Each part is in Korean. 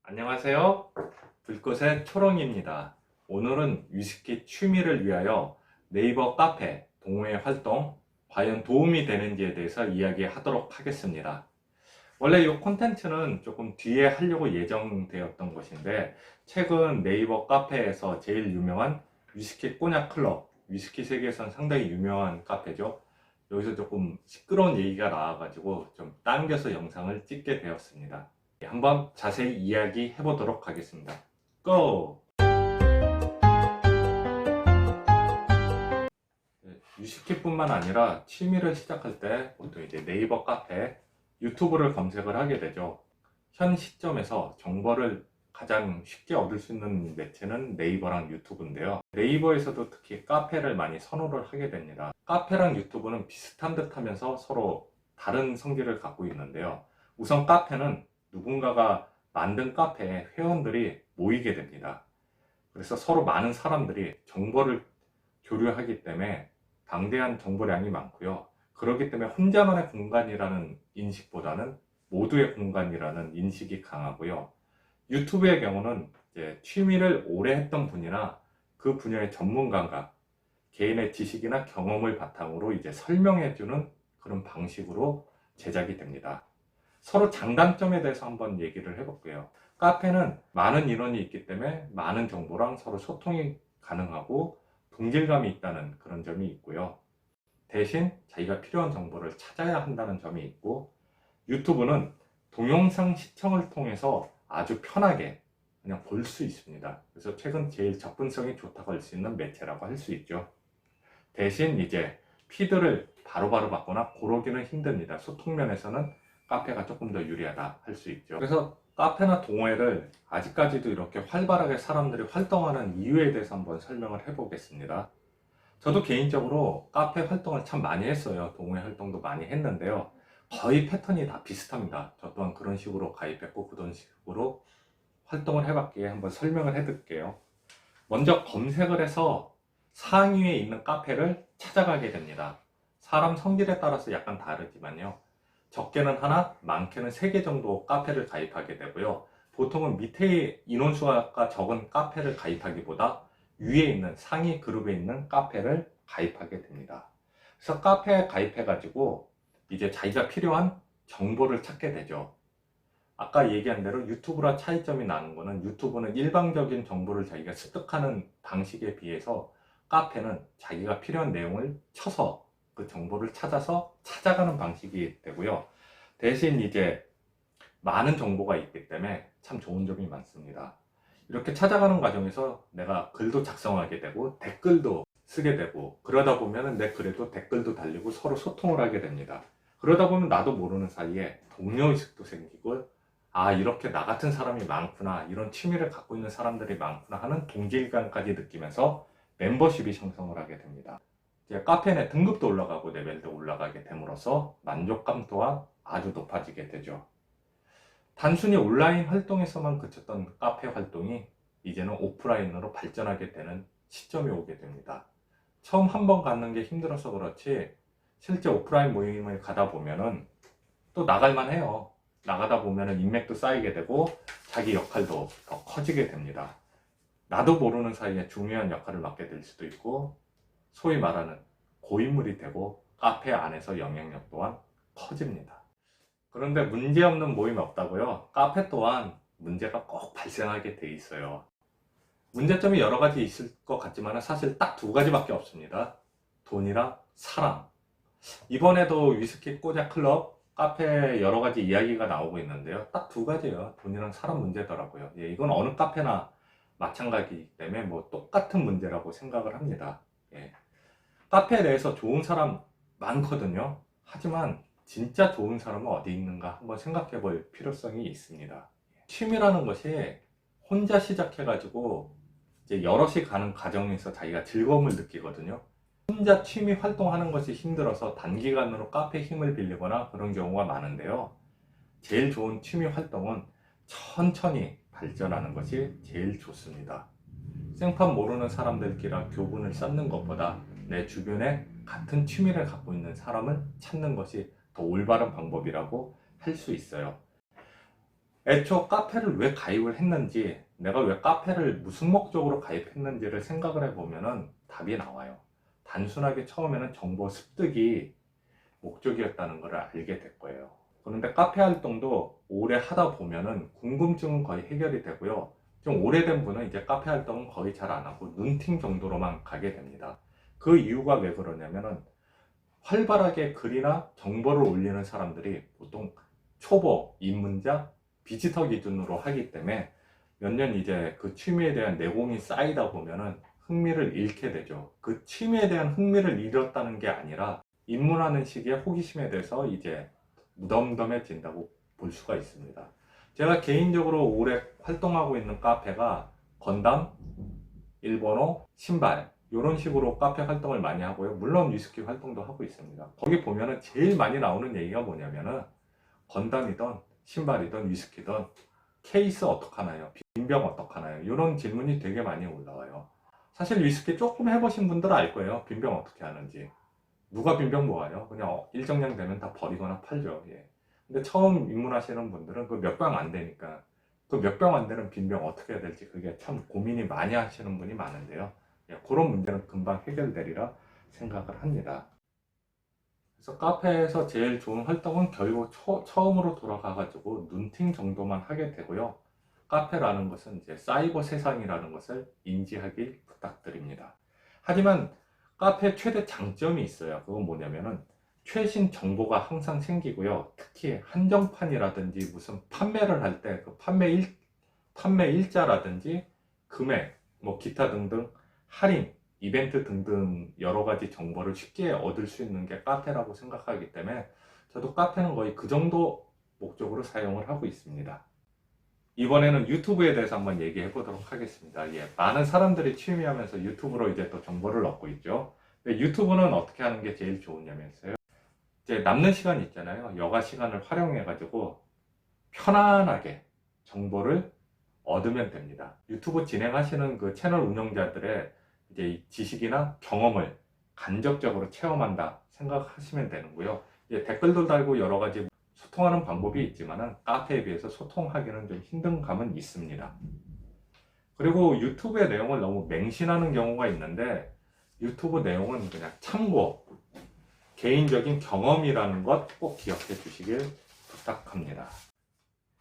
안녕하세요. 불꽃의 초롱입니다. 오늘은 위스키 취미를 위하여 네이버 카페 동호회 활동 과연 도움이 되는지에 대해서 이야기하도록 하겠습니다. 원래 이 콘텐츠는 조금 뒤에 하려고 예정되었던 것인데 최근 네이버 카페에서 제일 유명한 위스키 꼬냑 클럽, 위스키 세계에선 상당히 유명한 카페죠. 여기서 조금 시끄러운 얘기가 나와가지고 좀 당겨서 영상을 찍게 되었습니다. 한번 자세히 이야기해 보도록 하겠습니다. 고! 위스키뿐만 아니라 취미를 시작할 때 보통 이제 네이버 카페, 유튜브를 검색을 하게 되죠. 현 시점에서 정보를 가장 쉽게 얻을 수 있는 매체는 네이버랑 유튜브인데요. 네이버에서도 특히 카페를 많이 선호를 하게 됩니다. 카페랑 유튜브는 비슷한 듯 하면서 서로 다른 성질을 갖고 있는데요. 우선 카페는 누군가가 만든 카페에 회원들이 모이게 됩니다. 그래서 서로 많은 사람들이 정보를 교류하기 때문에 방대한 정보량이 많고요. 그렇기 때문에 혼자만의 공간이라는 인식보다는 모두의 공간이라는 인식이 강하고요. 유튜브의 경우는 이제 취미를 오래 했던 분이나 그 분야의 전문가가 개인의 지식이나 경험을 바탕으로 이제 설명해주는 그런 방식으로 제작이 됩니다. 서로 장단점에 대해서 한번 얘기를 해볼게요. 카페는 많은 인원이 있기 때문에 많은 정보랑 서로 소통이 가능하고 동질감이 있다는 그런 점이 있고요. 대신 자기가 필요한 정보를 찾아야 한다는 점이 있고, 유튜브는 동영상 시청을 통해서 아주 편하게 그냥 볼 수 있습니다. 그래서 최근 제일 접근성이 좋다고 할 수 있는 매체라고 할 수 있죠. 대신 이제 피드를 바로바로 받거나 고르기는 힘듭니다. 소통 면에서는 카페가 조금 더 유리하다 할 수 있죠. 그래서 카페나 동호회를 아직까지도 이렇게 활발하게 사람들이 활동하는 이유에 대해서 한번 설명을 해보겠습니다. 저도 개인적으로 카페 활동을 참 많이 했어요. 동호회 활동도 많이 했는데요. 거의 패턴이 다 비슷합니다. 저 또한 그런 식으로 가입했고 그런 식으로 활동을 해봤기에 한번 설명을 해드릴게요. 먼저 검색을 해서 상위에 있는 카페를 찾아가게 됩니다. 사람 성질에 따라서 약간 다르지만요. 적게는 하나, 많게는 3개 정도 카페를 가입하게 되고요. 보통은 밑에 인원수가 적은 카페를 가입하기보다 위에 있는 상위 그룹에 있는 카페를 가입하게 됩니다. 그래서 카페에 가입해가지고 이제 자기가 필요한 정보를 찾게 되죠. 아까 얘기한 대로 유튜브랑 차이점이 나는 거는 유튜브는 일방적인 정보를 자기가 습득하는 방식에 비해서 카페는 자기가 필요한 내용을 쳐서 그 정보를 찾아서 찾아가는 방식이 되고요. 대신 이제 많은 정보가 있기 때문에 참 좋은 점이 많습니다. 이렇게 찾아가는 과정에서 내가 글도 작성하게 되고 댓글도 쓰게 되고 그러다 보면 내 글에도 댓글도 달리고 서로 소통을 하게 됩니다. 그러다 보면 나도 모르는 사이에 동료의식도 생기고 아 이렇게 나 같은 사람이 많구나 이런 취미를 갖고 있는 사람들이 많구나 하는 동질감까지 느끼면서 멤버십이 형성을 하게 됩니다. 이제 카페 내 등급도 올라가고 레벨도 올라가게 됨으로써 만족감 또한 아주 높아지게 되죠. 단순히 온라인 활동에서만 그쳤던 카페 활동이 이제는 오프라인으로 발전하게 되는 시점이 오게 됩니다. 처음 한 번 갖는 게 힘들어서 그렇지 실제 오프라인 모임을 가다 보면은 또 나갈만 해요. 나가다 보면은 인맥도 쌓이게 되고 자기 역할도 더 커지게 됩니다. 나도 모르는 사이에 중요한 역할을 맡게 될 수도 있고 소위 말하는 고인물이 되고 카페 안에서 영향력 또한 커집니다. 그런데 문제없는 모임이 없다고요? 카페 또한 문제가 꼭 발생하게 돼 있어요. 문제점이 여러 가지 있을 것 같지만 사실 딱 2가지밖에 없습니다. 돈이랑 사람. 이번에도 위스키 꼬냑 클럽 카페 여러 가지 이야기가 나오고 있는데요. 딱 2가지예요. 돈이랑 사람 문제더라고요. 예, 이건 어느 카페나 마찬가지이기 때문에 뭐 똑같은 문제라고 생각을 합니다. 예. 카페에 대해서 좋은 사람 많거든요. 하지만 진짜 좋은 사람은 어디 있는가 한번 생각해 볼 필요성이 있습니다. 취미라는 것이 혼자 시작해가지고 이제 여럿이 가는 과정에서 자기가 즐거움을 느끼거든요. 혼자 취미 활동하는 것이 힘들어서 단기간으로 카페 힘을 빌리거나 그런 경우가 많은데요. 제일 좋은 취미 활동은 천천히 발전하는 것이 제일 좋습니다. 생판 모르는 사람들끼리 교분을 쌓는 것보다 내 주변에 같은 취미를 갖고 있는 사람을 찾는 것이 더 올바른 방법이라고 할 수 있어요. 애초 카페를 왜 가입을 했는지, 내가 왜 카페를 무슨 목적으로 가입했는지를 생각을 해보면은 답이 나와요. 단순하게 처음에는 정보 습득이 목적이었다는 것을 알게 될 거예요. 그런데 카페 활동도 오래 하다 보면은 궁금증은 거의 해결이 되고요. 좀 오래된 분은 이제 카페 활동은 거의 잘 안 하고 눈팅 정도로만 가게 됩니다. 그 이유가 왜 그러냐면은 활발하게 글이나 정보를 올리는 사람들이 보통 초보, 입문자, 비지터 기준으로 하기 때문에 몇 년 이제 그 취미에 대한 내공이 쌓이다 보면은 흥미를 잃게 되죠. 그 취미에 대한 흥미를 잃었다는 게 아니라 입문하는 시기에 호기심에 대해서 이제 무덤덤해진다고 볼 수가 있습니다. 제가 개인적으로 오래 활동하고 있는 카페가 건담, 일본어, 신발 이런 식으로 카페 활동을 많이 하고요. 물론 위스키 활동도 하고 있습니다. 거기 보면은 제일 많이 나오는 얘기가 뭐냐면은 건담이든 신발이든 위스키든 케이스 어떡하나요? 빈병 어떡하나요? 이런 질문이 되게 많이 올라와요. 사실 위스키 조금 해보신 분들은 알 거예요. 빈병 어떻게 하는지. 누가 빈병 모아요? 그냥 일정량 되면 다 버리거나 팔죠. 예. 근데 처음 입문하시는 분들은 그 몇 병 안 되니까 그 몇 병 안 되는 빈병 어떻게 해야 될지 그게 참 고민이 많이 하시는 분이 많은데요. 예, 그런 문제는 금방 해결되리라 생각을 합니다. 그래서 카페에서 제일 좋은 활동은 결국 처음으로 돌아가가지고 눈팅 정도만 하게 되고요. 카페라는 것은 이제 사이버 세상이라는 것을 인지하길 부탁드립니다. 하지만 카페 최대 장점이 있어요. 그건 뭐냐면은 최신 정보가 항상 생기고요. 특히 한정판이라든지 무슨 판매를 할 때 그 판매 일자라든지 금액, 뭐 기타 등등 할인, 이벤트 등등 여러 가지 정보를 쉽게 얻을 수 있는 게 카페라고 생각하기 때문에 저도 카페는 거의 그 정도 목적으로 사용을 하고 있습니다. 이번에는 유튜브에 대해서 한번 얘기해 보도록 하겠습니다. 예, 많은 사람들이 취미하면서 유튜브로 이제 또 정보를 얻고 있죠. 근데 유튜브는 어떻게 하는 게 제일 좋으냐면서요. 이제 남는 시간 있잖아요. 여가 시간을 활용해 가지고 편안하게 정보를 얻으면 됩니다. 유튜브 진행하시는 그 채널 운영자들의 이제 지식이나 경험을 간접적으로 체험한다 생각하시면 되는고요. 이제 댓글도 달고 여러 가지 소통하는 방법이 있지만은 카페에 비해서 소통하기는 좀 힘든 감은 있습니다. 그리고 유튜브의 내용을 너무 맹신하는 경우가 있는데 유튜브 내용은 그냥 참고 개인적인 경험이라는 것 꼭 기억해 주시길 부탁합니다.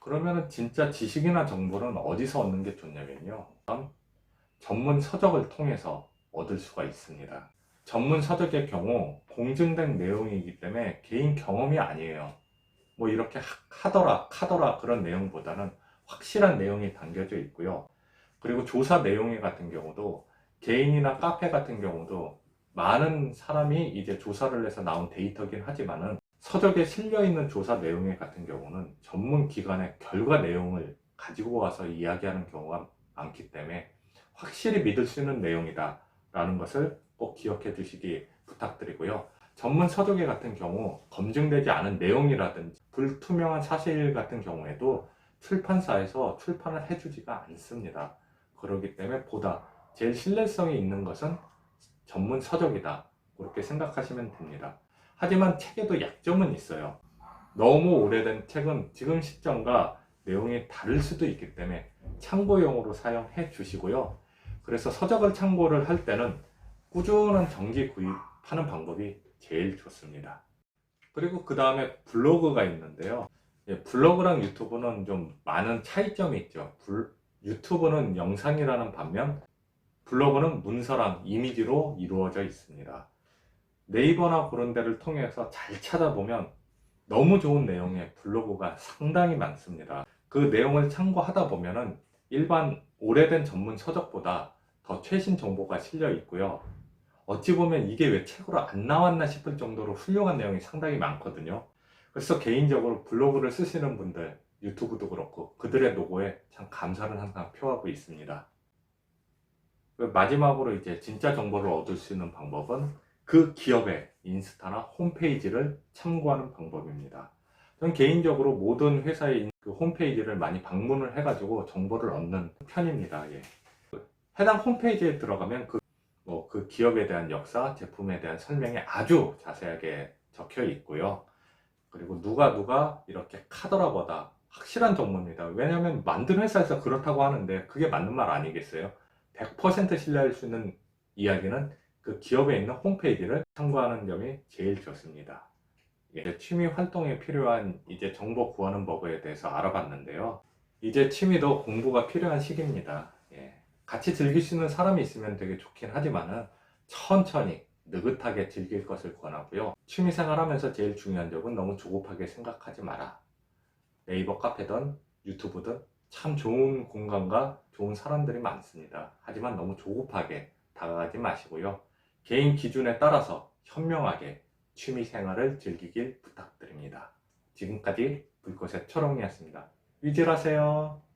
그러면 진짜 지식이나 정보는 어디서 얻는 게 좋냐면요. 전문 서적을 통해서 얻을 수가 있습니다. 전문 서적의 경우 공증된 내용이기 때문에 개인 경험이 아니에요. 뭐 이렇게 하더라, 카더라 그런 내용보다는 확실한 내용이 담겨져 있고요. 그리고 조사 내용 같은 경우도 개인이나 카페 같은 경우도 많은 사람이 이제 조사를 해서 나온 데이터긴 하지만은 서적에 실려 있는 조사 내용 같은 경우는 전문 기관의 결과 내용을 가지고 와서 이야기하는 경우가 많기 때문에 확실히 믿을 수 있는 내용이다 라는 것을 꼭 기억해 주시기 부탁드리고요. 전문 서적에 같은 경우 검증되지 않은 내용이라든지 불투명한 사실 같은 경우에도 출판사에서 출판을 해주지가 않습니다. 그렇기 때문에 보다 제일 신뢰성이 있는 것은 전문 서적이다 그렇게 생각하시면 됩니다. 하지만 책에도 약점은 있어요. 너무 오래된 책은 지금 시점과 내용이 다를 수도 있기 때문에 참고용으로 사용해 주시고요. 그래서 서적을 참고를 할 때는 꾸준한 정기 구입하는 방법이 제일 좋습니다. 그리고 그 다음에 블로그가 있는데요. 예, 블로그랑 유튜브는 좀 많은 차이점이 있죠. 유튜브는 영상이라는 반면 블로그는 문서랑 이미지로 이루어져 있습니다. 네이버나 그런 데를 통해서 잘 찾아보면 너무 좋은 내용의 블로그가 상당히 많습니다. 그 내용을 참고하다 보면은 일반 오래된 전문 서적보다 더 최신 정보가 실려 있고요. 어찌 보면 이게 왜 책으로 안 나왔나 싶을 정도로 훌륭한 내용이 상당히 많거든요. 그래서 개인적으로 블로그를 쓰시는 분들, 유튜브도 그렇고 그들의 노고에 참 감사를 항상 표하고 있습니다. 마지막으로 이제 진짜 정보를 얻을 수 있는 방법은 그 기업의 인스타나 홈페이지를 참고하는 방법입니다. 저는 개인적으로 모든 회사의 그 홈페이지를 많이 방문을 해가지고 정보를 얻는 편입니다. 예. 해당 홈페이지에 들어가면 그 기업에 대한 역사, 제품에 대한 설명이 아주 자세하게 적혀 있고요. 그리고 누가 이렇게 카더라보다 확실한 정보입니다. 왜냐하면 만든 회사에서 그렇다고 하는데 그게 맞는 말 아니겠어요? 100% 신뢰할 수 있는 이야기는 그 기업에 있는 홈페이지를 참고하는 점이 제일 좋습니다. 이제 취미 활동에 필요한 이제 정보 구하는 법에 대해서 알아봤는데요. 이제 취미도 공부가 필요한 시기입니다. 예. 같이 즐길 수 있는 사람이 있으면 되게 좋긴 하지만은 천천히 느긋하게 즐길 것을 권하고요. 취미 생활하면서 제일 중요한 점은 너무 조급하게 생각하지 마라. 네이버 카페든 유튜브든 참 좋은 공간과 좋은 사람들이 많습니다. 하지만 너무 조급하게 다가가지 마시고요. 개인 기준에 따라서 현명하게 취미 생활을 즐기길 부탁드립니다. 지금까지 불꽃의 초롱이었습니다. 위즐하세요.